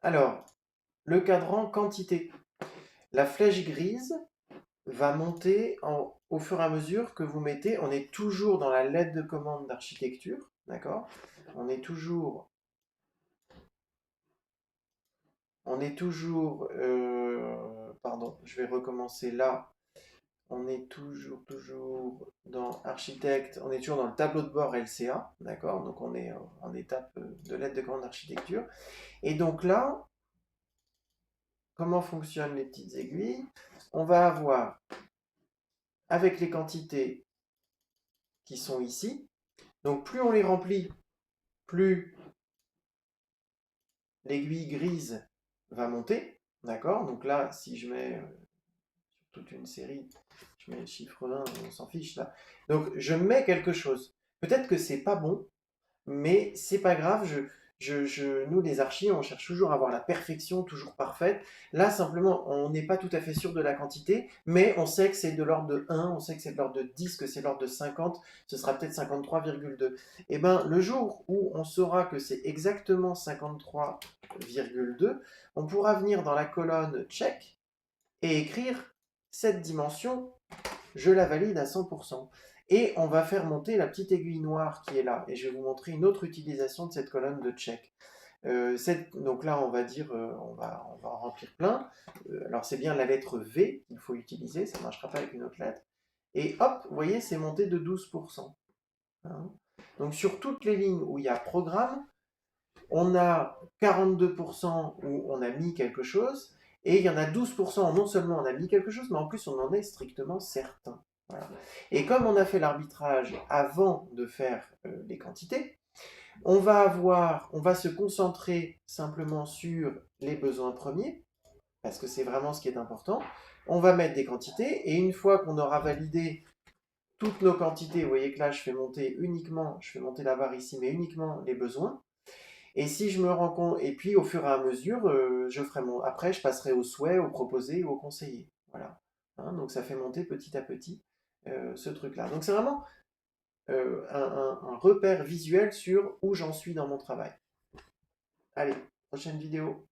Alors, le cadran quantité. La flèche grise va monter au fur et à mesure que vous mettez. On est toujours dans la lettre de commande d'architecture, d'accord? On est toujours, pardon, je vais recommencer là. On est toujours dans architecte, on est toujours dans le tableau de bord LCA, d'accord? Donc on est en étape de lettre de commande d'architecture. Et donc là, comment fonctionnent les petites aiguilles? On va avoir, avec les quantités qui sont ici, donc plus on les remplit, plus l'aiguille grise va monter, d'accord? Donc là, si je mets sur toute une série, je mets le chiffre 1, on s'en fiche là. Donc je mets quelque chose. Peut-être que c'est pas bon, mais c'est pas grave. Nous, les archis, on cherche toujours à avoir la perfection, toujours parfaite. Là, simplement, on n'est pas tout à fait sûr de la quantité, mais on sait que c'est de l'ordre de 1, on sait que c'est de l'ordre de 10, que c'est de l'ordre de 50, ce sera peut-être 53,2. Et bien, le jour où on saura que c'est exactement 53,2, on pourra venir dans la colonne check et écrire cette dimension, je la valide à 100%. Et on va faire monter la petite aiguille noire qui est là. Et je vais vous montrer une autre utilisation de cette colonne de check. Donc là, on va dire, on va en remplir plein. Alors c'est bien la lettre V qu'il faut utiliser, ça ne marchera pas avec une autre lettre. Et hop, vous voyez, c'est monté de 12%. Hein. Donc sur toutes les lignes où il y a programme, on a 42% où on a mis quelque chose, et il y en a 12% non seulement on a mis quelque chose, mais en plus on en est strictement certain. Voilà. Et comme on a fait l'arbitrage avant de faire les quantités, on va se concentrer simplement sur les besoins premiers, parce que c'est vraiment ce qui est important. On va mettre des quantités, et une fois qu'on aura validé toutes nos quantités, vous voyez que là je fais monter la barre ici, mais uniquement les besoins. Et si je me rends compte, et puis au fur et à mesure, après je passerai au souhait, au proposé ou au conseillé. Voilà. Hein, donc ça fait monter petit à petit ce truc-là. Donc c'est vraiment un repère visuel sur où j'en suis dans mon travail. Allez, prochaine vidéo.